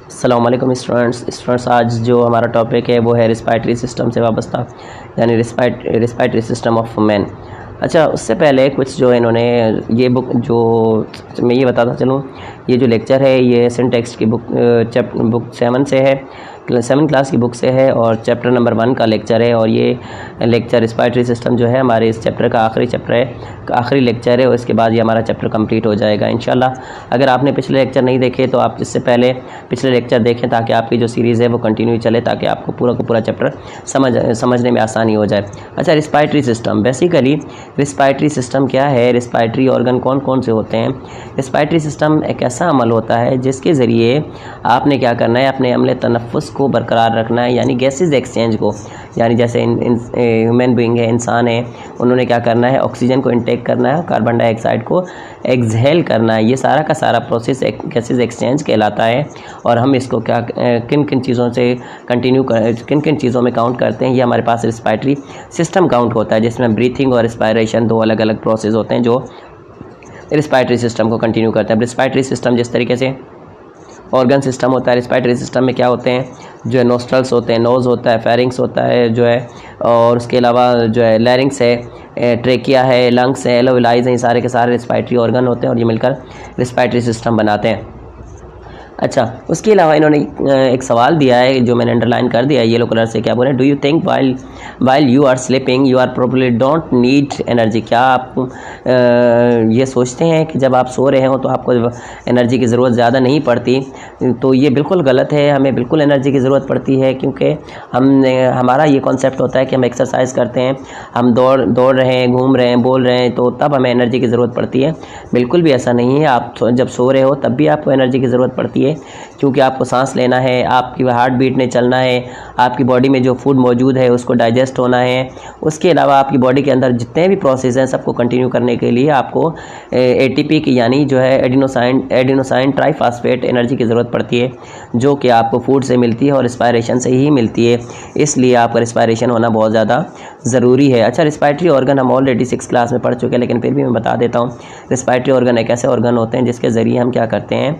अस्सलामुअलैकुम स्टूडेंट्स, आज जो हमारा टॉपिक है वो है रिस्पायरेटरी सिस्टम से वाबस्ता, यानी रिस्पायरेटरी सिस्टम ऑफ मैन। अच्छा, उससे पहले कुछ जो इन्होंने ये बुक जो मैं ये बताता चलूँ, ये जो लेक्चर है ये सिंटेक्स की बुक 7 से है, 7 क्लास की बुक से है और चैप्टर नंबर 1 का लेक्चर है। और ये लेक्चर रिस्पायरेटरी सिस्टम जो है हमारे इस चैप्टर का आखिरी चैप्टर है, आखिरी लेक्चर है, और इसके बाद ये हमारा चैप्टर कंप्लीट हो जाएगा इंशाल्लाह। अगर आपने पिछले लेक्चर नहीं देखे तो आप इससे पहले पिछले लेक्चर देखें ताकि आपकी जो सीरीज़ है वो कंटिन्यू चले, ताकि आपको पूरा का पूरा चैप्टर समझने में आसानी हो जाए। अच्छा, respiratory system, basically respiratory system क्या है, रिस्पायरेटरी ऑर्गन कौन कौन से होते हैं। रिस्पायरेटरी सिस्टम एक ऐसा अमल होता है जिसके ज़रिए आपने क्या करना है, अपने अमले तनफ़ुस को बरकरार रखना है, यानी गैसेज एक्सचेंज को, यानी जैसे ह्यूमन बीइंग है, इंसान है, उन्होंने क्या करना है, ऑक्सीजन को इंटेक करना है, कार्बन डाइऑक्साइड को एक्सहेल करना है। ये सारा का सारा प्रोसेस गैसेज एक्सचेंज कहलाता है। और हम इसको क्या किन किन चीज़ों से किन किन चीज़ों में काउंट करते हैं, ये हमारे पास रिस्पायरेटरी सिस्टम काउंट होता है, जिसमें ब्रीथिंग और रिस्पायरेशन दो अलग अलग प्रोसेस होते हैं जो रिस्पायरेटरी सिस्टम को कंटिन्यू करते हैं। रिस्पायरेटरी सिस्टम जिस तरीके से ऑर्गन सिस्टम होता है, रिस्पायरेटरी सिस्टम में क्या होते हैं, जो है नोस्ट्रल्स होते हैं, नोज़ होता है, फेरिंग्स होता है जो है, और उसके अलावा जो है लैरिंग्स है, ट्रेकिया है, लंग्स है, एलोविलाइज हैं, ये सारे के सारे रिस्पायरेटरी ऑर्गन होते हैं और ये मिलकर रिस्पायरेटरी सिस्टम बनाते हैं। अच्छा, उसके अलावा इन्होंने एक सवाल दिया है जो मैंने अंडरलाइन कर दिया है येलो कलर से। क्या बोले, do you think while you are sleeping you are probably don't need energy. क्या आप ये सोचते हैं कि जब आप सो रहे हो तो आपको एनर्जी की ज़रूरत ज़्यादा नहीं पड़ती? तो ये बिल्कुल गलत है, हमें बिल्कुल एनर्जी की ज़रूरत पड़ती है, क्योंकि हमारा ये कॉन्सेप्ट होता है कि हम एक्सरसाइज करते हैं, हम दौड़ रहे हैं, घूम रहे हैं, बोल रहे हैं, तो तब हमें एनर्जी की ज़रूरत पड़ती है। बिल्कुल भी ऐसा नहीं है, आप जब सो रहे हो तब भी आपको एनर्जी की ज़रूरत पड़ती है, क्योंकि आपको सांस लेना है, आपकी हार्ट बीट ने चलना है, आपकी बॉडी में जो फूड मौजूद है उसको डाइजेस्ट होना है। उसके अलावा आपकी बॉडी के अंदर जितने भी प्रोसेस हैं सबको कंटिन्यू करने के लिए आपको एटीपी की, यानी जो है एडिनोसाइन ट्राइफॉस्फेट एनर्जी की ज़रूरत पड़ती है, जो कि आपको फूड से मिलती है और रिस्पायरेशन से ही मिलती है। इसलिए आपका रिस्पायरेशन होना बहुत ज़्यादा ज़रूरी है। अच्छा, रिस्पायरेटरी ऑर्गन हम ऑलरेडी 6 क्लास में पढ़ चुके हैं, लेकिन फिर भी मैं बता देता हूँ। रिस्पायरेटरी ऑर्गन एक ऐसे ऑर्गन होते हैं जिसके ज़रिए हम क्या करते हैं,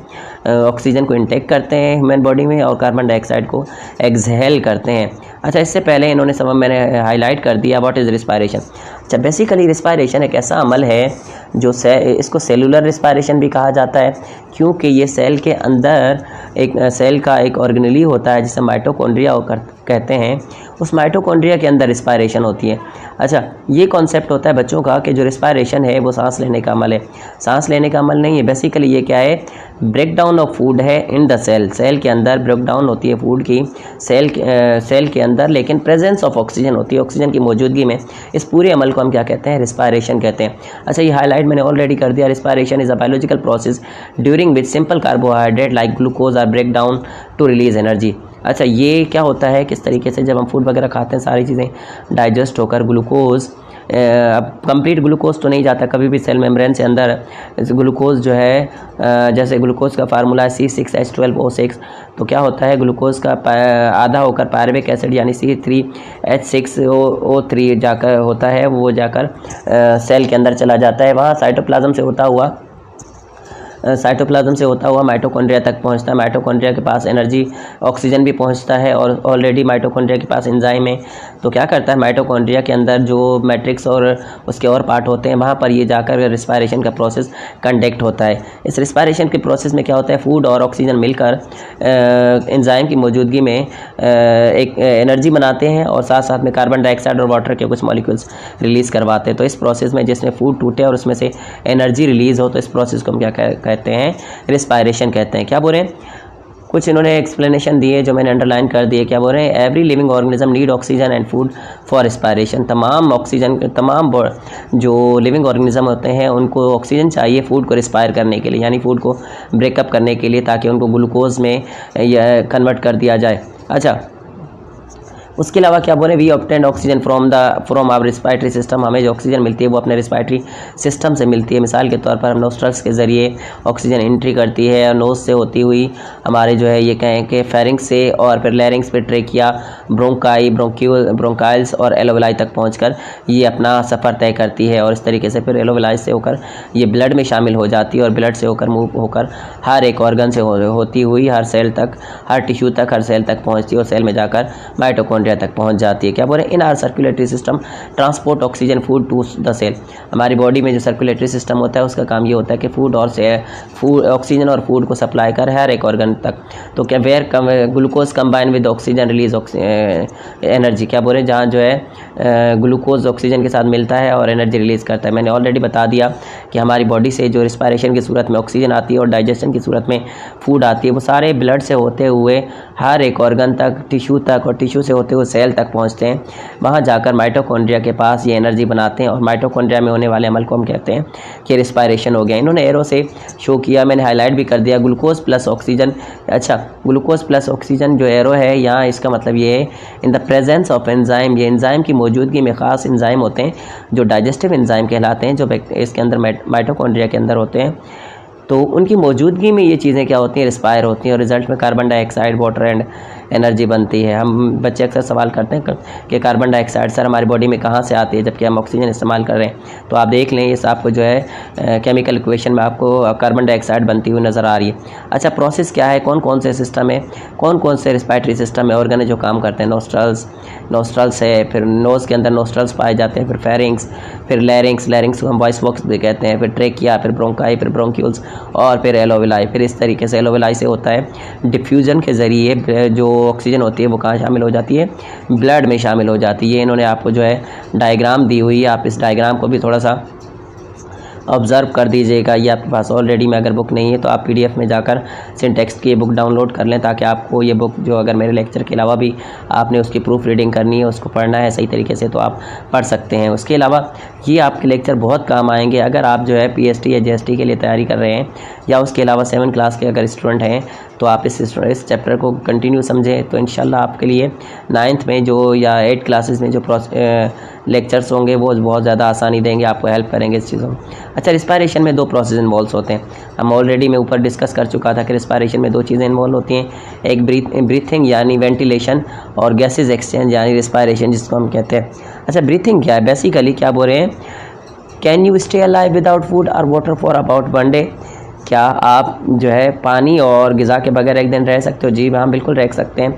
ऑक्सीजन को इंटेक करते हैं ह्यूमन बॉडी में और कार्बन डाइऑक्साइड को एक्सहेल करते हैं। अच्छा, इससे पहले इन्होंने सब मैंने हाईलाइट कर दिया व्हाट इज़ रिस्पायरेशन। अच्छा, बेसिकली रिस्पायरेशन एक ऐसा अमल है जो इसको सेलुलर रिस्पायरेशन भी कहा जाता है, क्योंकि ये सेल के अंदर एक सेल का एक ऑर्गेनेली होता है जिसे माइटोकॉन्ड्रिया कहते हैं। उस माइटोकॉन्ड्रिया के अंदर रिस्पायरेशन होती है। अच्छा, ये कॉन्सेप्ट होता है बच्चों का कि जो रिस्पायरेशन है वो सांस लेने का अमल है। सांस लेने का अमल नहीं है, बेसिकली ये क्या है, ब्रेक डाउन ऑफ फूड है इन द सेल के अंदर ब्रेक डाउन होती है फूड की सेल के अंदर, लेकिन प्रेजेंस ऑफ ऑक्सीजन होती है, ऑक्सीजन की मौजूदगी में। इस पूरे अमल को हम क्या कहते हैं, रिस्पायरेशन कहते हैं। अच्छा, ये हाईलाइट मैंने ऑलरेडी कर दिया। Respiration is a biological process during which simple carbohydrate like glucose are break down to release energy. अच्छा, ये क्या होता है, किस तरीके से जब हम फूड वगैरह खाते हैं सारी चीज़ें डाइजेस्ट होकर ग्लूकोज, अब कंप्लीट ग्लूकोज तो नहीं जाता कभी भी सेल मेम्ब्रेन से अंदर। ग्लूकोज जो है जैसे ग्लूकोज का फार्मूला है C6H12O6, तो क्या होता है, ग्लूकोज का आधा होकर पायरुविक एसिड यानी C3H6O3 जाकर होता है, वो जाकर सेल के अंदर चला जाता है, वहाँ साइटोप्लाज्म से होता हुआ माइटोकॉन्ड्रिया तक पहुंचता है। माइटोकॉन्ड्रिया के पास एनर्जी ऑक्सीजन भी पहुंचता है और ऑलरेडी माइटोकॉन्ड्रिया के पास एंजाइम है। तो क्या करता है, माइटोकॉन्ड्रिया के अंदर जो मैट्रिक्स और उसके और पार्ट होते हैं वहाँ पर ये जाकर रिस्पायरेशन का प्रोसेस कंडक्ट होता है। इस रिस्पायरेशन के प्रोसेस में क्या होता है, फूड और ऑक्सीजन मिलकर एंजाइम की मौजूदगी में एक एनर्जी बनाते हैं और साथ साथ में कार्बन डाइऑक्साइड और वाटर के कुछ मॉलिक्यूल्स रिलीज़ करवाते हैं। तो इस प्रोसेस में जिसमें फूड टूटे और उसमें से एनर्जी रिलीज़ हो, तो इस प्रोसेस को हम क्या कहते हैं, रिस्पायरेशन कहते हैं। क्या बोल रहे हैं, कुछ इन्होंने एक्सप्लेनेशन दिए जो मैंने अंडरलाइन कर दिए। क्या बोल रहे हैं, every living organism need oxygen and food for respiration. तमाम जो लिविंग ऑर्गेनिज्म होते हैं उनको ऑक्सीजन चाहिए फूड को रिस्पायर करने के लिए, यानी फूड को ब्रेकअप करने के लिए, ताकि उनको ग्लूकोज में कन्वर्ट कर दिया जाए। अच्छा, उसके अलावा क्या बोले, we obtain oxygen from our respiratory system, हमें जो ऑक्सीजन मिलती है वो अपने रिस्पायरेटरी सिस्टम से मिलती है। मिसाल के तौर पर हम नोस्ट्रल्स के ज़रिए ऑक्सीजन एंट्री करती है और नोज से होती हुई हमारे जो है ये कहें कि फेरिंक्स से और फिर लैरिंक्स पे ट्रेकिया, ब्रोंकाई, ब्रोंकाइल्स और एलोवेलाई तक पहुंचकर ये अपना सफ़र तय करती है। और इस तरीके से फिर एलोवेलाई से होकर ये ब्लड में शामिल हो जाती है और ब्लड से होकर मूव होकर हर एक ऑर्गन से होती हुई हर सेल तक, हर टिश्यू तक, हर सेल तक पहुंचती है और सेल में जाकर माइटोकॉन्ड्रिया तक पहुंच जाती है। क्या बोले, in our circulatory system transport oxygen food to the cell, हमारी बॉडी में जो सर्कुलेटरी सिस्टम होता है उसका काम ये होता है कि फूड ऑक्सीजन और फूड को सप्लाई कर हर एक ऑर्गन तक। तो क्या where glucose combine with oxygen release energy, क्या बोले, जहाँ जो है ग्लूकोज ऑक्सीजन के साथ मिलता है और एनर्जी रिलीज़ करता है। मैंने ऑलरेडी बता दिया कि हमारी बॉडी से जो रिस्पायरेशन की सूरत में ऑक्सीजन आती है और डाइजेशन की सूरत में फूड आती है, वो सारे ब्लड से होते हुए हर एक ऑर्गन तक, टिश्यू तक और टिश्यू से होते हुए सेल तक पहुंचते हैं। वहां जाकर माइटोकॉन्ड्रिया के पास ये एनर्जी बनाते हैं और माइटोकॉन्ड्रिया में होने वाले अमल को हम कहते हैं कि रिस्पायरेशन हो गया। इन्होंने एरो से शो किया, मैंने हाईलाइट भी कर दिया, ग्लूकोज प्लस ऑक्सीजन। अच्छा, ग्लूकोज प्लस ऑक्सीजन जो एरो है यहाँ, इसका मतलब ये है in the presence of enzyme, ये एंजाइम की मौजूदगी में, ख़ास एंजाइम होते हैं जो डाइजेस्टिव एंजाइम कहलाते हैं, जो इसके अंदर माइटोकॉन्ड्रिया के अंदर होते हैं। तो उनकी मौजूदगी में ये चीज़ें क्या होती हैं, रिस्पायर होती हैं और रिजल्ट में carbon dioxide, water and energy बनती है। हम बच्चे अक्सर सवाल करते हैं कि कार्बन डाइऑक्साइड सर हमारी बॉडी में कहाँ से आती है जबकि हम ऑक्सीजन इस्तेमाल कर रहे हैं। तो आप देख लें, इस आपको जो है केमिकल इक्वेशन में आपको कार्बन डाइऑक्साइड बनती हुई नज़र आ रही है। अच्छा, प्रोसेस क्या है, कौन कौन से सिस्टम है, कौन कौन से रिस्पायरेटरी सिस्टम है, ऑर्गन है जो काम करते हैं। नोस्ट्रल्स है, फिर नोज़ के अंदर नोस्ट्रल्स पाए जाते हैं, फिर फेरिंग्स, फिर लैरिंग्स को हम वॉइस बॉक्स भी कहते हैं, फिर ट्रेकिया, फिर ब्रोंकाई, फिर ब्रोंक्यूल्स और फिर एलोवेलाई। फिर इस तरीके से एलोवेलाई से होता है डिफ्यूज़न के ज़रिए जो ऑक्सीजन होती है वो कहाँ शामिल हो जाती है, ब्लड में शामिल हो जाती है। इन्होंने आपको जो है डायग्राम दी हुई है, आप इस डायग्राम को भी थोड़ा सा ऑब्ज़र्व कर दीजिएगा। ये आपके पास ऑलरेडी में अगर बुक नहीं है तो आप पीडीएफ में जाकर सिंटेक्स की बुक डाउनलोड कर लें, ताकि आपको ये बुक जो अगर मेरे लेक्चर के अलावा भी आपने उसकी प्रूफ रीडिंग करनी है, उसको पढ़ना है सही तरीके से, तो आप पढ़ सकते हैं। उसके अलावा ये आपके लेक्चर बहुत काम आएंगे अगर आप जो है पीएचडी या जीएसटी के लिए तैयारी कर रहे हैं, या उसके अलावा 7 क्लास के अगर स्टूडेंट हैं तो आप इस चैप्टर को कंटिन्यू समझें तो इंशाल्लाह आपके लिए 9th में जो या 8 क्लासेस में जो लेक्चर्स होंगे वो बहुत ज़्यादा आसानी देंगे, आपको हेल्प करेंगे इस चीज़ों में। अच्छा, रिस्पायरेशन में 2 प्रोसेस इन्वॉल्व होते हैं। हम ऑलरेडी मैं ऊपर डिस्कस कर चुका था कि रिस्पायरेशन में 2 चीज़ें इन्वॉल्व होती हैं, एक ब्रीथिंग यानी वेंटिलेशन और गैसेज एक्सचेंज यानी रिस्पायरेशन जिसको हम कहते हैं। अच्छा, ब्रीथिंग क्या है, बेसिकली क्या बोल रहे हैं, can you stay alive without food और वाटर फॉर अबाउट 1 डे, क्या आप जो है पानी और ग़िज़ा के बगैर एक दिन रह सकते हो? जी हाँ, बिल्कुल रह सकते हैं।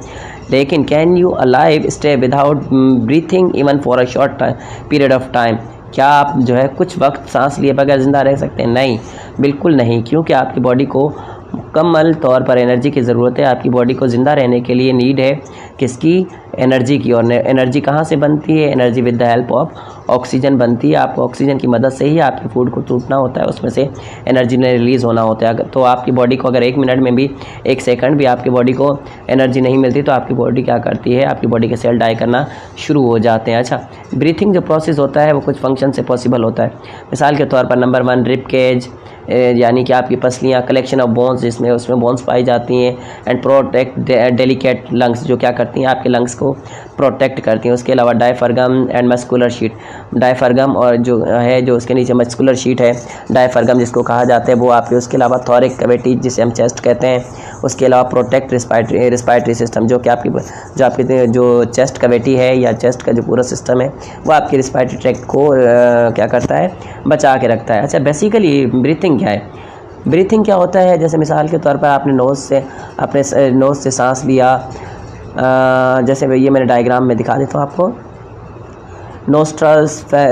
लेकिन can you alive stay without breathing even for a short period of time, क्या आप जो है कुछ वक्त सांस लिए बगैर ज़िंदा रह सकते हैं? नहीं, बिल्कुल नहीं, क्योंकि आपकी बॉडी को मुकम्मल तौर पर एनर्जी की ज़रूरत है। आपकी बॉडी को ज़िंदा रहने के लिए नीड है किसकी, एनर्जी की। और एनर्जी कहाँ से बनती है, energy with the help of oxygen बनती है। आपको ऑक्सीजन की मदद से ही आपके फूड को टूटना होता है, उसमें से एनर्जी ने रिलीज़ होना होता है। तो आपकी बॉडी को अगर 1 मिनट में भी, 1 सेकंड भी आपकी बॉडी को एनर्जी नहीं मिलती तो आपकी बॉडी क्या करती है, आपकी बॉडी के सेल डाई करना शुरू हो जाते हैं। अच्छा, ब्रीथिंग जो प्रोसेस होता है वो कुछ फंक्शन से पॉसिबल होता है। मिसाल के तौर पर नंबर 1 रिब केज, यानी कि आपकी पसलियाँ, कलेक्शन ऑफ बोन्स जिसमें उसमें बोन्स पाई जाती हैं, एंड प्रोटेक्ट डेलिकेट लंग्स जो क्या करती हैं, आपके लंग्स को प्रोटेक्ट करती हैं। उसके अलावा diaphragm and muscular sheet, diaphragm और जो है जो उसके नीचे मस्कुलर शीट है, डायफ्रागम जिसको कहा जाता है वो आपके। उसके अलावा थोरिक कैविटी जिसे हम चेस्ट कहते हैं। उसके अलावा प्रोटेक्ट रिस्पायरेटरी सिस्टम जो कि आपकी जो चेस्ट कैविटी है या चेस्ट का जो पूरा सिस्टम है वो आपकी रिस्पायरेटरी ट्रैक्ट को क्या करता है, बचा के रखता है। अच्छा, बेसिकली ब्रीथिंग क्या है, ब्रीथिंग क्या होता है, जैसे मिसाल के तौर पर आपने अपने नोज़ से सांस लिया, जैसे ये मैंने डायग्राम में दिखा देता हूँ आपको। नोस्ट्रल्स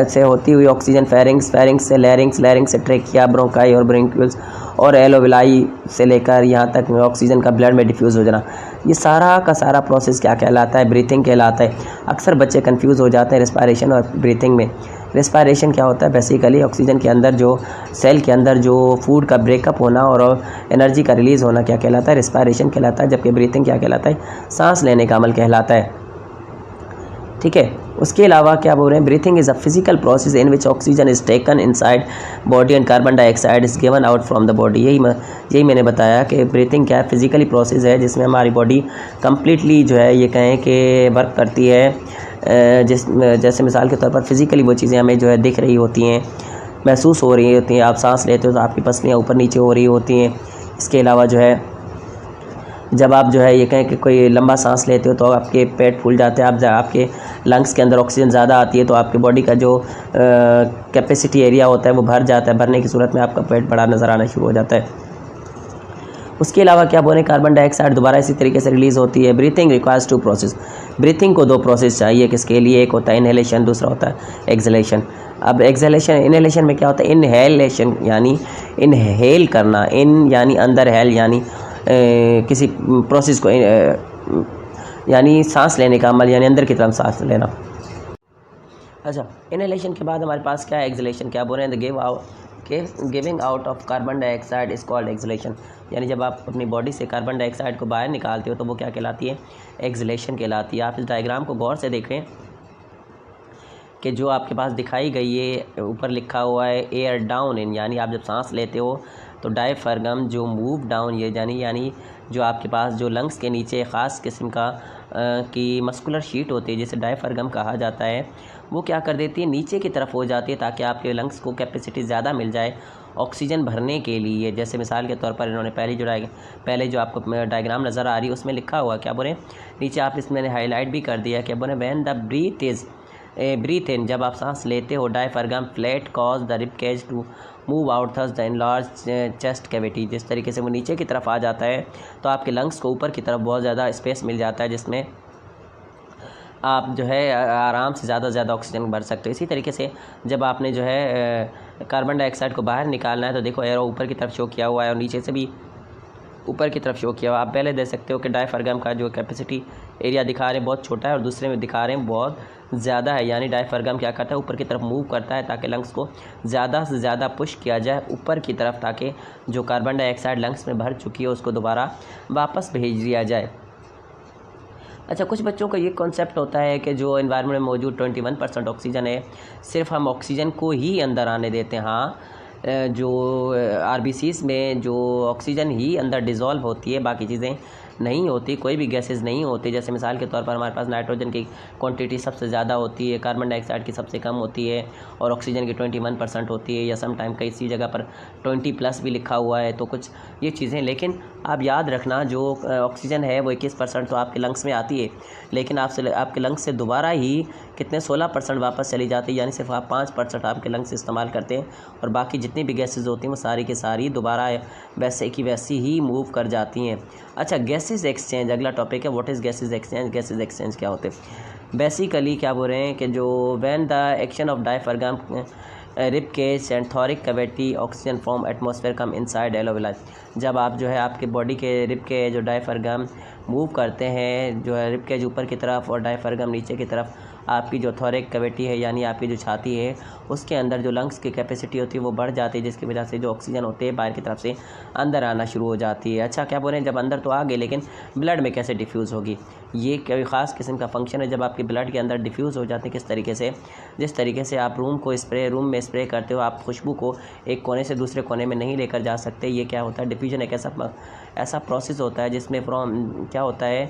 से होती हुई ऑक्सीजन फेरिंग्स से लैरिंग्स से ट्रेकिया, ब्रोंकाई और ब्रोंक्यूल्स और एलोवेलाई से लेकर यहाँ तक में ऑक्सीजन का ब्लड में डिफ्यूज़ हो जाना, ये सारा का सारा प्रोसेस क्या कहलाता है, ब्रीथिंग कहलाता है। अक्सर बच्चे कंफ्यूज हो जाते हैं रिस्पायरेशन और ब्रीथिंग में। रिस्पायरेशन क्या होता है, बेसिकली ऑक्सीजन के अंदर जो सेल के अंदर जो फूड का ब्रेकअप होना और एनर्जी का रिलीज़ होना क्या कहलाता है, रिस्पायरेशन कहलाता है। जबकि ब्रीथिंग क्या कहलाता है, सांस लेने का अमल कहलाता है। ठीक है, उसके अलावा क्या बोल रहे हैं, breathing is a physical process in which oxygen is taken inside body and carbon dioxide is given out from the body. यही मैंने बताया कि ब्रीथिंग क्या है, फिजिकली प्रोसेस है जिसमें हमारी बॉडी कम्प्लीटली जो है ये कहें कि वर्क करती है। जैसे मिसाल के तौर पर फिज़िकली वो चीज़ें हमें जो है दिख रही होती हैं, महसूस हो रही होती हैं। आप सांस लेते हो तो आपकी पसलियाँ ऊपर नीचे हो रही होती हैं। इसके अलावा जो है जब आप जो है ये कहें कि कोई लंबा सांस लेते हो तो आपके पेट फूल जाते हैं, आपके लंग्स के अंदर ऑक्सीजन ज़्यादा आती है तो आपकी बॉडी का जो कैपेसिटी एरिया होता है वो भर जाता है। भरने की सूरत में आपका पेट बड़ा नज़र आना शुरू हो जाता है। उसके अलावा क्या बोलें, कार्बन डाइऑक्साइड दोबारा इसी तरीके से रिलीज़ होती है। Breathing requires 2 process. ब्रीथिंग को 2 प्रोसेस चाहिए, किसके लिए, एक होता है इनहेलेशन, दूसरा होता है एक्सहेलेशन। अब एक्सहेलेशन, इनहेलेशन में क्या होता है, इनहेलेशन यानी इनहेल करना, इन यानी अंदर, हेल यानी किसी प्रोसेस को यानी सांस लेने का अमल, यानी अंदर की तरफ सांस लेना। अच्छा, इनहेलेशन के बाद हमारे पास क्या है, एक्सहेलेशन। क्या बोल रहे हैं, giving out of carbon dioxide is called exhalation. यानी जब आप अपनी बॉडी से कार्बन डाइऑक्साइड को बाहर निकालते हो तो वो क्या कहलाती है, एक्सहेलेशन कहलाती है। आप इस डायग्राम को गौर से देखें कि जो आपके पास दिखाई गई है, ऊपर लिखा हुआ है एयर डाउन इन, यानी आप जब सांस लेते हो तो डायफ्रागम जो मूव डाउन, ये यानी जो आपके पास जो लंग्स के नीचे ख़ास किस्म का की मस्कुलर शीट होती है जिसे डायफ्रागम कहा जाता है, वो क्या कर देती है, नीचे की तरफ हो जाती है ताकि आपके लंग्स को कैपेसिटी ज़्यादा मिल जाए ऑक्सीजन भरने के लिए। जैसे मिसाल के तौर पर इन्होंने पहले जो आपको डायग्राम नज़र आ रही है उसमें लिखा हुआ, क्या बोले, नीचे आप इसमें हाईलाइट भी कर दिया, क्या बोले, व्हेन द ब्रीथ इन, जब आप सांस लेते हो, diaphragm flat cause the rib cage to move out thus the enlarge chest cavity. जिस तरीके से वो नीचे की तरफ आ जाता है तो आपके लंग्स को ऊपर की तरफ बहुत ज़्यादा स्पेस मिल जाता है जिसमें आप जो है आराम से ज़्यादा ऑक्सीजन भर सकते हो। इसी तरीके से जब आपने जो है कार्बन डाइऑक्साइड को बाहर निकालना है तो देखो एरो ऊपर की तरफ शो किया हुआ है और नीचे से भी ऊपर की तरफ शो किया हुआ। आप पहले देख सकते हो कि डायफ्रागम का जो कैपेसिटी एरिया दिखा रहे हैं बहुत छोटा है और दूसरे में दिखा रहे हैं बहुत ज़्यादा है। यानी डायफ्रागम क्या करता है, ऊपर की तरफ मूव करता है ताकि लंग्स को ज़्यादा से ज़्यादा पुश किया जाए ऊपर की तरफ, ताकि जो कार्बन डाइऑक्साइड लंग्स में भर चुकी है उसको दोबारा वापस भेज दिया जाए। अच्छा, कुछ बच्चों का ये कॉन्सेप्ट होता है कि जो एनवायरनमेंट में मौजूद 21% ऑक्सीजन है, सिर्फ हम ऑक्सीजन को ही अंदर आने देते हैं। हाँ, जो आरबीसीज में जो ऑक्सीजन ही अंदर डिज़ोल्व होती है, बाकी चीज़ें नहीं होती, कोई भी गैसेस नहीं होती। जैसे मिसाल के तौर पर हमारे पास नाइट्रोजन की क्वांटिटी सबसे ज़्यादा होती है, कार्बन डाइऑक्साइड की सबसे कम होती है और ऑक्सीजन की 21% होती है, या सम टाइम कई सी जगह पर 20+ भी लिखा हुआ है। तो कुछ ये चीज़ें, लेकिन आप याद रखना जो ऑक्सीजन है वो 21% तो आपके लंग्स में आती है, लेकिन आपके लंग्स से दोबारा ही कितने 16% वापस चली जाती है। यानी सिर्फ आप 5% आपके लंग्स इस्तेमाल करते हैं और बाकी जितनी भी गैसेज होती हैं वो सारी की सारी दोबारा वैसे की वैसी ही मूव कर जाती हैं। अच्छा, गैसेज एक्सचेंज अगला टॉपिक है। What is gases exchange? Gases exchange क्या होते हैं? बेसिकली क्या बोल रहे हैं कि जो when the action of diaphragm rib cage and thoracic cavity oxygen from atmosphere come inside alveoli. जब आप जो है आपके बॉडी के रिब के जो डायफ्रागम मूव करते हैं, जो है रिब केज ऊपर की तरफ और डायफ्रागम नीचे की तरफ, आपकी जो थॉरिक कैविटी है यानी आपकी जो छाती है उसके अंदर जो लंग्स की कैपेसिटी होती है वो बढ़ जाती है, जिसकी वजह से जो ऑक्सीजन होती है बाहर की तरफ से अंदर आना शुरू हो जाती है। अच्छा, क्या बोल रहे हैं, जब अंदर तो आ गई लेकिन ब्लड में कैसे डिफ्यूज़ होगी? ये कोई ख़ास किस्म का फंक्शन है जब आपके ब्लड के अंदर डिफ्यूज़ हो जाते हैं। किस तरीके से? जिस तरीके से आप रूम में स्प्रे करते हो, आप खुशबू को एक कोने से दूसरे कोने में नहीं लेकर जा सकते। ये क्या होता है, डिफ्यूजन एक ऐसा प्रोसेस होता है जिसमें फ्रॉम क्या होता है,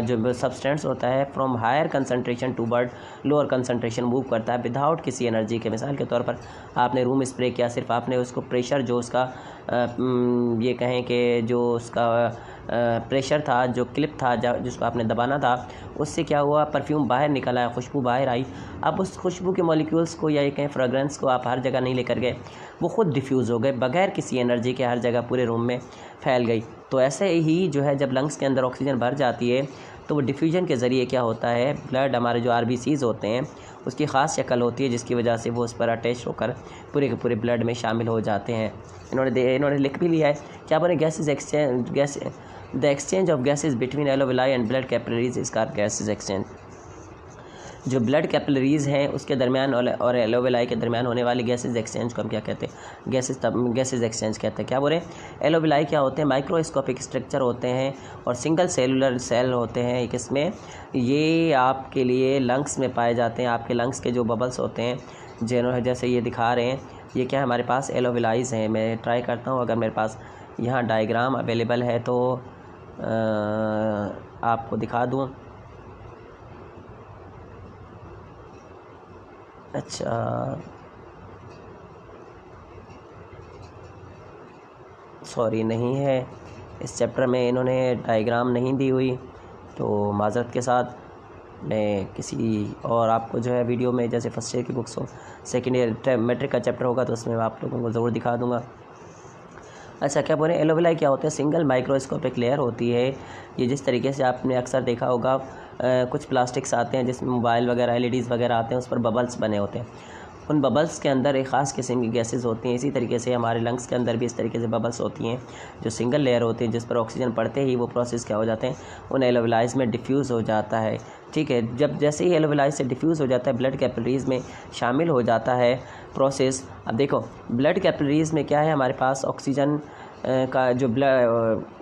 जो सब्सटेंस होता है from higher concentration to bird lower concentration move करता है विदाउट किसी एनर्जी के। मिसाल के तौर पर आपने रूम स्प्रे किया, सिर्फ आपने उसको प्रेशर जो उसका ये कहें कि जो उसका प्रेशर था, जो क्लिप था जिसको आपने दबाना था, उससे क्या हुआ, परफ्यूम बाहर निकल आया, खुशबू बाहर आई। अब उस खुशबू के मॉलिक्यूल्स को या ये कहें फ्रेगरेंस को आप हर जगह नहीं लेकर गए, वो ख़ुद डिफ्यूज़ हो गए बगैर किसी एनर्जी के, हर जगह पूरे रूम में फैल गई। तो ऐसे ही जो है जब लंग्स के अंदर ऑक्सीजन भर जाती है तो वो डिफ्यूजन के ज़रिए क्या होता है, ब्लड हमारे जो आरबीसीज होते हैं उसकी ख़ास शक्ल होती है जिसकी वजह से वो उस पर अटैच होकर पूरे के पूरे ब्लड में शामिल हो जाते हैं। इन्होंने लिख भी लिया है, क्या बोले, the exchange of gases between alveoli and blood capillaries is called gases exchange. जो ब्लड कैपिलरीज़ हैं उसके दरमियान और एलोविलाई के दरमियान होने वाली गैसेज एक्सचेंज को हम क्या कहते हैं, गैसेज एक्सचेंज कहते हैं। क्या बोले, एलोविलाई क्या होते हैं, माइक्रोस्कोपिक स्ट्रक्चर होते हैं और सिंगल सेलुलर सेल होते हैं एक इसमें। ये आपके लिए लंग्स में पाए जाते हैं। आपके लंग्स के जो बबल्स होते हैं जिन्होंने जैसे ये दिखा रहे हैं, ये क्या है हमारे पास एलोविलाइज हैं। मैं ट्राई करता हूँ, अगर मेरे पास यहाँ डायग्राम अवेलेबल है तो आपको दिखा दूँ। अच्छा सॉरी, नहीं है इस चैप्टर में, इन्होंने डायग्राम नहीं दी हुई, तो माज़रत के साथ मैं किसी और आपको जो है वीडियो में, जैसे फर्स्ट ईयर की बुक्स हो, सेकेंड ईयर मैट्रिक का चैप्टर होगा तो उसमें मैं आप लोगों को ज़रूर दिखा दूँगा। अच्छा, क्या बोले, एलोविलाई क्या होते हैं, सिंगल माइक्रोस्कोपिक लेयर होती है। ये जिस तरीके से आपने अक्सर देखा होगा कुछ प्लास्टिक्स आते हैं जिसमें मोबाइल वगैरह एलईडीज़ वगैरह आते हैं, उस पर बबल्स बने होते हैं। उन बबल्स के अंदर एक ख़ास किस्म की गैसेस होती हैं। इसी तरीके से हमारे लंग्स के अंदर भी इस तरीके से बबल्स होती हैं जो सिंगल लेयर होती हैं, जिस पर ऑक्सीजन पड़ते ही वो प्रोसेस क्या हो जाते हैं, उन एलोविलाइज में डिफ्यूज़ हो जाता है। ठीक है, जब जैसे ही एलोविलाइज से डिफ्यूज़ हो जाता है, ब्लड कैपिलरीज़ में शामिल हो जाता है प्रोसेस। अब देखो, ब्लड कैपिलरीज़ में क्या है, हमारे पास ऑक्सीजन का जो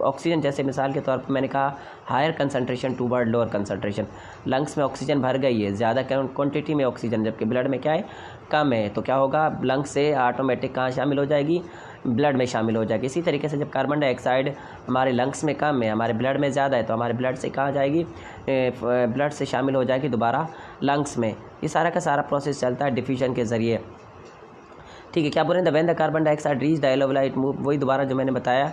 ऑक्सीजन, जैसे मिसाल के तौर पर मैंने कहा higher concentration toward lower concentration, lungs में ऑक्सीजन भर गई है ज़्यादा क्वांटिटी में ऑक्सीजन, जबकि ब्लड में क्या है, कम है, तो क्या होगा, लंग्स से ऑटोमेटिक कहाँ शामिल हो जाएगी, ब्लड में शामिल हो जाएगी। इसी तरीके से जब कार्बन डाइऑक्साइड हमारे लंग्स में कम है, हमारे ब्लड में ज़्यादा है, तो हमारे ब्लड से कहाँ जाएगी, ब्लड से शामिल हो जाएगी दोबारा लंग्स में। ये सारा का सारा प्रोसेस चलता है डिफ्यूजन के ज़रिए। ठीक है, क्या बोल रहे हैं, when the carbon dioxide reach the alveoli it move, वही दोबारा जो मैंने बताया,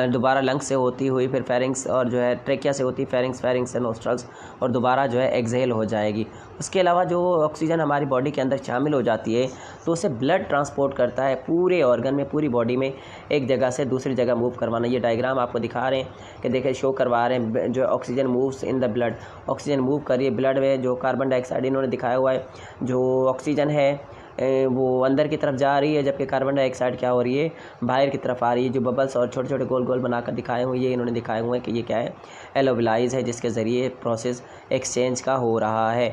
दोबारा लंग्स से होती हुई फिर फेरिंग्स और जो है ट्रेकिया से होती फेरिंग्स से नोस्ट्रल्स और दोबारा जो है एक्सहेल हो जाएगी। उसके अलावा जो ऑक्सीजन हमारी बॉडी के अंदर शामिल हो जाती है तो उसे ब्लड ट्रांसपोर्ट करता है पूरे ऑर्गन में, पूरी बॉडी में, एक जगह से दूसरी जगह मूव करवाना। ये डायग्राम आपको दिखा रहे हैं कि देखें, शो करवा रहे हैं, जो oxygen moves in the blood, oxygen move करिए ब्लड में, जो कार्बन डाइऑक्साइड इन्होंने दिखाया हुआ है, जो ऑक्सीजन है वो अंदर की तरफ जा रही है, जबकि कार्बन डाइऑक्साइड क्या हो रही है, बाहर की तरफ आ रही है। जो बबल्स और छोटे छोटे गोल गोल बनाकर दिखाए हुए, ये इन्होंने दिखाए हुए हैं कि ये क्या है, एलोविलाइज है, जिसके ज़रिए प्रोसेस एक्सचेंज का हो रहा है।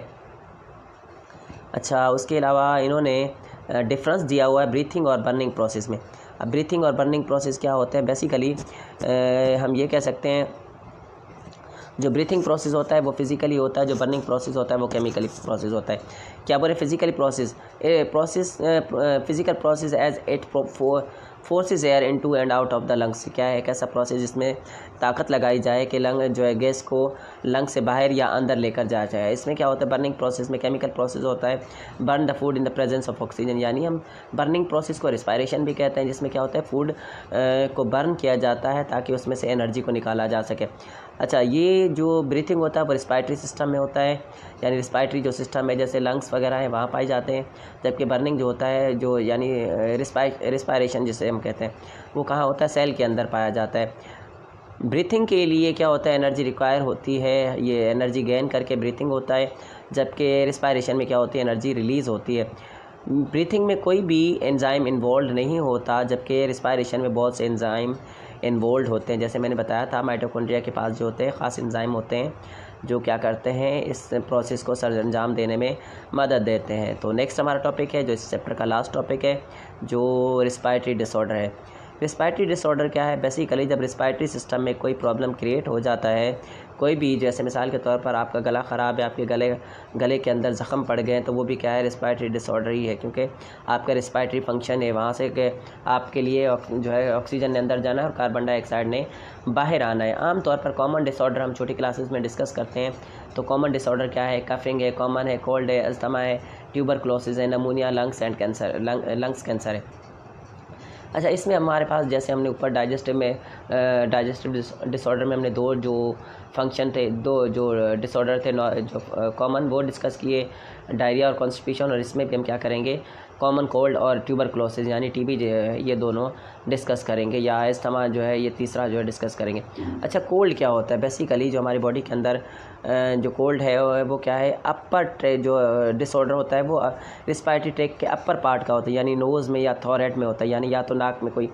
अच्छा, उसके अलावा इन्होंने डिफरेंस दिया हुआ है ब्रीथिंग और बर्निंग प्रोसेस में। अब ब्रीथिंग और बर्निंग प्रोसेस क्या होते हैं, बेसिकली हम ये कह सकते हैं, जो ब्रीथिंग प्रोसेस होता है वो फिज़िकली होता है, जो बर्निंग प्रोसेस होता है वो केमिकली प्रोसेस होता है। क्या बोले, physically process, physical process as it forces air into and out of the lungs. क्या है, एक ऐसा प्रोसेस जिसमें ताकत लगाई जाए कि लंग जो है गैस को लंग से बाहर या अंदर लेकर जाया जाए। इसमें क्या होता है, बर्निंग प्रोसेस में केमिकल प्रोसेस होता है, burn the food in the presence of oxygen, यानी हम बर्निंग प्रोसेस को रिस्पायरेशन भी कहते हैं, जिसमें क्या होता है, फूड को बर्न किया जाता है ताकि उसमें से एनर्जी को निकाला जा सके। अच्छा, ये जो ब्रीथिंग होता है वो रिस्पायरेटरी सिस्टम में होता है, यानी रिस्पायरेटरी जो सिस्टम है जैसे लंग्स वगैरह है वहाँ पाए जाते हैं, जबकि बर्निंग जो होता है, जो यानी रिस्पायरेशन जिसे हम कहते हैं, वो कहाँ होता है, सेल के अंदर पाया जाता है। ब्रीथिंग के लिए क्या होता है, एनर्जी रिक्वायर होती है, ये एनर्जी गेन करके ब्रीथिंग होता है, जबकि रिस्पायरेशन में क्या होती है, एनर्जी रिलीज़ होती है। ब्रीथिंग में कोई भी एंजाइम इन्वॉल्व नहीं होता, जबकि रिस्पायरेशन में बहुत से एंजाइम इन्वॉल्व होते हैं। जैसे मैंने बताया था, माइटोकॉन्ड्रिया के पास जो होते हैं ख़ास एंजाइम होते हैं जो क्या करते हैं, इस प्रोसेस को सरअंजाम देने में मदद देते हैं। तो नेक्स्ट हमारा टॉपिक है, जो इस चैप्टर का लास्ट टॉपिक है, जो रिस्पायरेटरी डिसऑर्डर है। रिस्पायरेटरी डिसऑर्डर क्या है, बेसिकली जब रिस्पायरेटरी सिस्टम में कोई प्रॉब्लम क्रिएट हो जाता है, कोई भी, जैसे मिसाल के तौर पर आपका गला ख़राब है, आपके गले के अंदर ज़ख़म पड़ गए हैं, तो वो भी क्या है, रिस्पायरेटरी डिसऑर्डर ही है, क्योंकि आपका रिस्पायरेटरी फंक्शन है वहाँ से कि आपके लिए जो है ऑक्सीजन ने अंदर जाना है और कार्बन डाइऑक्साइड ने बाहर आना है। आमतौर पर कॉमन डिसऑर्डर हम छोटी क्लासेस में डिस्कस करते हैं, तो कॉमन डिसऑर्डर क्या है, कफिंग है, कॉमन है, कोल्ड है, अस्थमा है, ट्यूबरक्लोसिस है, नमूनिया, लंग्स कैंसर है। अच्छा, इसमें हमारे पास, जैसे हमने ऊपर डाइजेस्टिव डिसऑर्डर में हमने दो जो फंक्शन थे, दो जो डिसऑर्डर थे जो कॉमन, वो डिस्कस किए, डायरिया और कॉन्स्टिपेशन, और इसमें भी हम क्या करेंगे, कॉमन कोल्ड और ट्यूबरक्लोसिस यानी टीबी जो है ये दोनों डिस्कस करेंगे, या अस्थमा जो है ये तीसरा जो है डिस्कस करेंगे। अच्छा, कोल्ड क्या होता है? बेसिकली जो हमारी बॉडी के अंदर जो कोल्ड है वो क्या है, अपर जो डिसऑर्डर होता है वो रिस्पायरेटरी ट्रैक्ट के अपर पार्ट का होता है, यानी नोज़ में या थॉरेट में होता है, यानी या तो नाक में कोई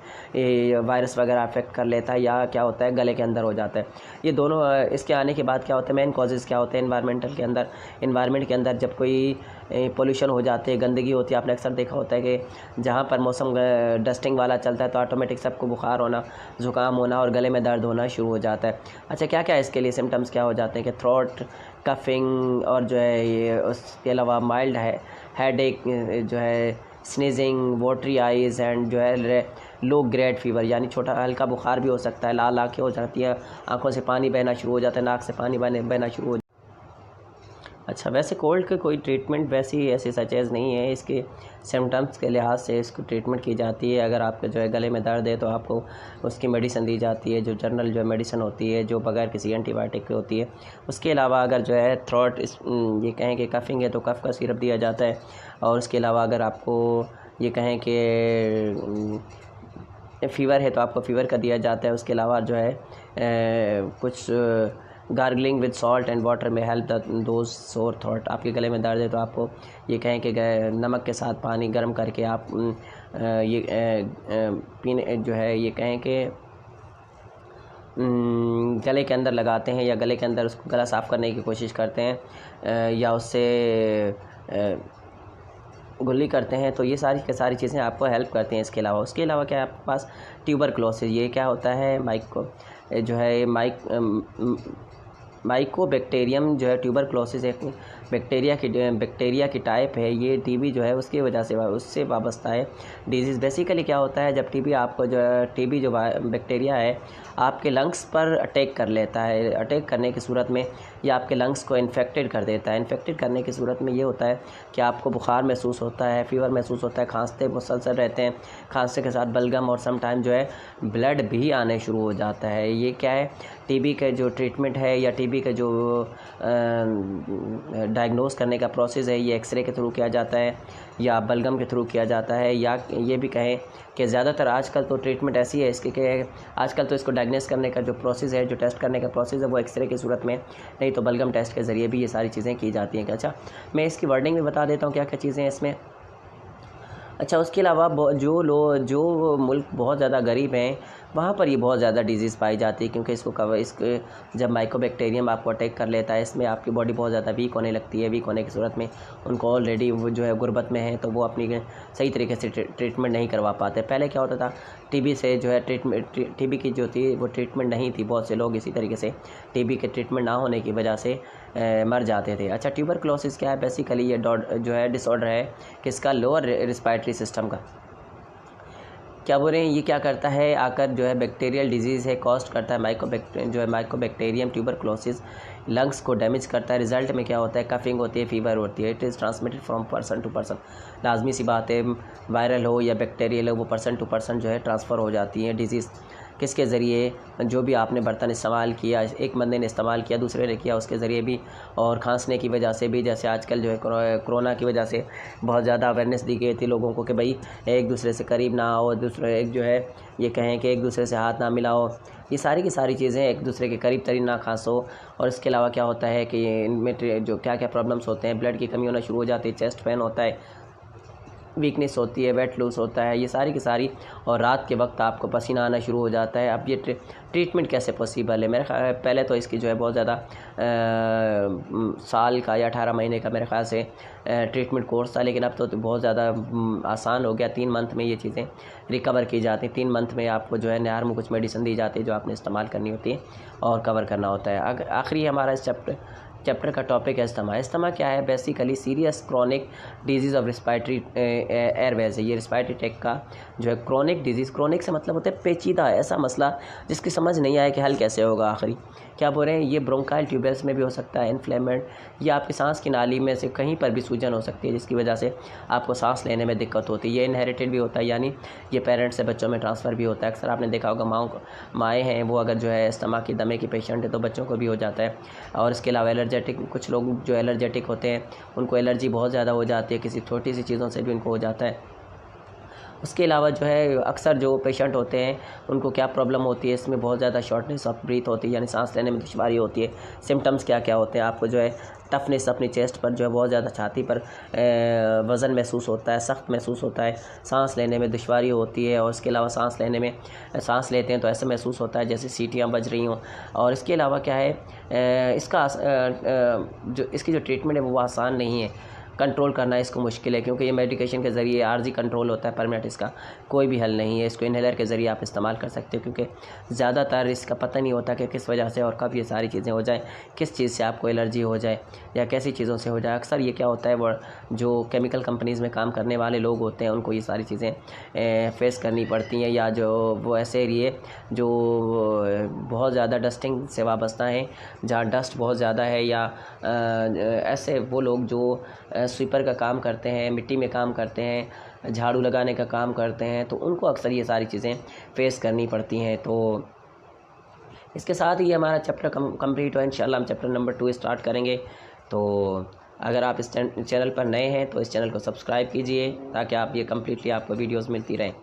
वायरस वगैरह अफेक्ट कर लेता है, या क्या होता है गले के अंदर हो जाता है। ये दोनों इसके आने के बाद क्या होता है, मेन कॉजेज़ क्या होते हैं इन्वायरमेंट के अंदर जब कोई पोल्यूशन हो जाते हैं, गंदगी होती है। आपने अक्सर देखा होता है कि जहाँ पर मौसम डस्टिंग वाला चलता है तो ऑटोमेटिक सबको बुखार होना, ज़ुकाम होना और गले में दर्द होना शुरू हो जाता है। अच्छा, क्या क्या इसके लिए सिम्टम्स क्या हो जाते हैं कि थ्रोट, कफिंग, और जो है ये उसके अलावा माइल्ड है हेडेक, जो है स्नीजिंग, वाटरी आइज़ एंड जो है लो ग्रेड फीवर, यानी छोटा हल्का बुखार भी हो सकता है, लाल आँखें हो जाती है, आँखों से पानी बहना शुरू हो जाता है, नाक से पानी बहना शुरू हो। अच्छा, वैसे कोल्ड के कोई ट्रीटमेंट वैसी ऐसी सचेज़ नहीं है, इसके सिम्टम्स के लिहाज से इसको ट्रीटमेंट की जाती है। अगर आपके जो है गले में दर्द है तो आपको उसकी मेडिसिन दी जाती है, जो जनरल जो मेडिसिन होती है, जो बगैर किसी एंटीबायोटिक के होती है। उसके अलावा अगर जो है थ्रोट ये कहें कि कफिंग है तो कफ का सिरप दिया जाता है, और उसके अलावा अगर आपको ये कहें कि फ़ीवर है तो आपको फ़ीवर का दिया जाता है। उसके अलावा जो है कुछ gargling with salt and water में हेल्प दोज सोर थ्रोट। आपके गले में दर्द है तो आपको ये कहें कि नमक के साथ पानी गर्म करके आप ये पीने जो है ये कहें कि गले के अंदर लगाते हैं, या गले के अंदर उसको गला साफ़ करने की कोशिश करते हैं, या उससे गुल्ली करते हैं। तो ये सारी की सारी चीज़ें आपको हेल्प करती हैं। उसके अलावा क्या है आपके पास ट्यूबरक्लोसिस। ये क्या होता है, माइकोबैक्टीरियम जो है ट्यूबरक्लोसिस एक बैक्टीरिया की टाइप है। ये टीबी जो है उसकी वजह से उससे वाबस्ता है डिजीज़। बेसिकली क्या होता है, जब टीबी जो बैक्टीरिया है आपके लंग्स पर अटैक कर लेता है, अटैक करने की सूरत में ये आपके लंग्स को इन्फेक्टेड कर देता है। इन्फेक्टेड करने की सूरत में ये होता है कि आपको बुखार महसूस होता है, फीवर महसूस होता है, खांसते मुसलसल रहते हैं, खांसते के साथ बलगम और सम टाइम जो है ब्लड भी आने शुरू हो जाता है। ये क्या है, टीबी के जो ट्रीटमेंट है या टीबी के जो डायग्नोस करने का प्रोसेस है, ये एक्सरे के थ्रू किया जाता है या बलगम के थ्रू किया जाता है, या ये भी कहें कि ज़्यादातर आजकल तो ट्रीटमेंट ऐसी है इसके कि आजकल तो इसको डायग्नोस करने का जो प्रोसेस है, जो टेस्ट करने का प्रोसेस है वो एक्सरे की सूरत में, नहीं तो बलगम टेस्ट के ज़रिए भी ये सारी चीज़ें की जाती हैं। अच्छा, मैं इसकी वर्डिंग भी बता देता हूँ क्या क्या चीज़ें हैं इसमें। अच्छा, उसके अलावा जो मुल्क बहुत ज़्यादा गरीब हैं वहाँ पर ये बहुत ज़्यादा डिजीज़ पाई जाती है, क्योंकि इसके जब माइकोबैक्टीरियम आपको अटैक कर लेता है, इसमें आपकी बॉडी बहुत ज़्यादा वीक होने लगती है। वीक होने की सूरत में उनको ऑलरेडी वो जो है गुर्बत में है, तो वो अपनी सही तरीके से ट्रीटमेंट नहीं करवा पाते। पहले क्या होता था, टीबी से जो है टीबी की जो थी वो ट्रीटमेंट नहीं थी। बहुत से लोग इसी तरीके से टीबी के ट्रीटमेंट ना होने की वजह से मर जाते थे। अच्छा, ट्यूबरक्लोसिस क्या है, बेसिकली ये जो है डिसऑर्डर है किसका, लोअर रिस्पायरेटरी सिस्टम का। क्या बोल रहे हैं, ये क्या करता है, आकर जो है बैक्टीरियल डिजीज़ है, कॉस्ट करता है माइकोबैक्टीरियम ट्यूबरक्लोसिस, लंग्स को डैमेज करता है। रिजल्ट में क्या होता है, कफिंग होती है, फीवर होती है। It is transmitted from person to person. लाजमी सी बात है, वायरल हो या बैक्टीरियल हो, वो पर्सन टू पर्सन जो है ट्रांसफ़र हो जाती है डिजीज़। किसके ज़रिए, जो भी आपने बर्तन इस्तेमाल किया, एक बंदे ने इस्तेमाल किया, दूसरे ने किया, उसके ज़रिए भी, और खांसने की वजह से भी। जैसे आजकल जो है कोरोना की वजह से बहुत ज़्यादा अवेयरनेस दी गई थी लोगों को कि भाई एक दूसरे से करीब ना आओ, दूसरे एक जो है ये कहें कि एक दूसरे से हाथ ना मिलाओ। ये सारी की सारी चीज़ें, एक दूसरे के करीब तरीन ना खांसो। और इसके अलावा क्या होता है कि इनमें जो क्या क्या प्रॉब्लम्स होते हैं, ब्लड की कमी होना शुरू हो जाती है, चेस्ट पेन होता है, वीकनेस होती है, वेट लूज होता है, ये सारी की सारी। और रात के वक्त आपको पसीना आना शुरू हो जाता है। अब ये ट्रीटमेंट कैसे पॉसिबल है, मेरे ख्याल पहले तो इसकी जो है बहुत ज़्यादा साल का या 18 महीने का मेरे ख्याल से ट्रीटमेंट कोर्स था, लेकिन अब तो बहुत ज़्यादा आसान हो गया। 3 मंथ में ये चीज़ें रिकवर की जाती हैं। 3 मंथ में आपको जो है नहर में कुछ मेडिसिन दी जाती है जो आपने इस्तेमाल करनी होती है और कवर करना होता है। आखिरी हमारा इस चैप्टर का टॉपिक है अस्थमा। अस्थमा क्या है, basically serious chronic disease of respiratory Airways है। ये रिस्पायरेटरी ट्रैक्ट का जो है क्रॉनिक डिजीज़, क्रॉनिक से मतलब होता है पेचीदा, ऐसा मसला जिसकी समझ नहीं आए कि हल कैसे होगा आखिरी। क्या बोल रहे हैं, ये ब्रोंकाइल ट्यूबल्स में भी हो सकता है इन्फ्लेमेंट, या आपकी सांस की नाली में से कहीं पर भी सूजन हो सकती है जिसकी वजह से आपको सांस लेने में दिक्कत होती है। ये इनहेरिटेड भी होता है, यानी ये पेरेंट्स से बच्चों में ट्रांसफ़र भी होता है। अक्सर आपने देखा होगा माएँ हैं वो अगर जो है स्टमक की दमे की पेशेंट है तो बच्चों को भी हो जाता है। और इसके अलावा एलर्जेटिक, कुछ लोग जो एलर्जेटिक होते हैं उनको एलर्जी बहुत ज़्यादा हो जाती है, किसी छोटी सी चीज़ों से भी उनको हो जाता है। उसके अलावा जो है अक्सर जो पेशेंट होते हैं उनको क्या प्रॉब्लम होती है, इसमें बहुत ज़्यादा शॉर्टनेस ऑफ ब्रीथ होती है, यानी सांस लेने में दुश्वारी होती है। सिम्टम्स क्या क्या होते हैं, आपको जो है टफनेस अपनी चेस्ट पर जो है बहुत ज़्यादा, छाती पर वज़न महसूस होता है, सख्त महसूस होता है, सांस लेने में दुश्वारी होती है। और इसके अलावा सांस लेने में, सांस लेते हैं तो ऐसा महसूस होता है जैसे सीटियाँ बज रही हों। और इसके अलावा क्या है, जो इसकी जो ट्रीटमेंट है वो आसान नहीं है, कंट्रोल करना इसको मुश्किल है, क्योंकि ये मेडिकेशन के ज़रिए आर्जी कंट्रोल होता है, परमानेंट इसका कोई भी हल नहीं है। इसको इन्हेलर के ज़रिए आप इस्तेमाल कर सकते हो, क्योंकि ज़्यादातर इसका पता नहीं होता कि किस वजह से और कब ये सारी चीज़ें हो जाए, किस चीज़ से आपको एलर्जी हो जाए या कैसी चीज़ों से हो जाए। अक्सर ये क्या होता है, वो जो केमिकल कंपनीज़ में काम करने वाले लोग होते हैं उनको ये सारी चीज़ें फेस करनी पड़ती हैं, या जो वो ऐसे एरिए जो बहुत ज़्यादा डस्टिंग से वाबस्ता हैं, जहाँ डस्ट बहुत ज़्यादा है, या ऐसे वो लोग जो स्वीपर का काम करते हैं, मिट्टी में काम करते हैं, झाड़ू लगाने का काम करते हैं, तो उनको अक्सर ये सारी चीज़ें फेस करनी पड़ती हैं। तो इसके साथ ही हमारा चैप्टर कंप्लीट हुआ। इंशाल्लाह हम चैप्टर नंबर 2 स्टार्ट करेंगे। तो अगर आप इस चैनल पर नए हैं तो इस चैनल को सब्सक्राइब कीजिए ताकि आप ये कम्प्लीटली आपको वीडियोज़ मिलती रहें।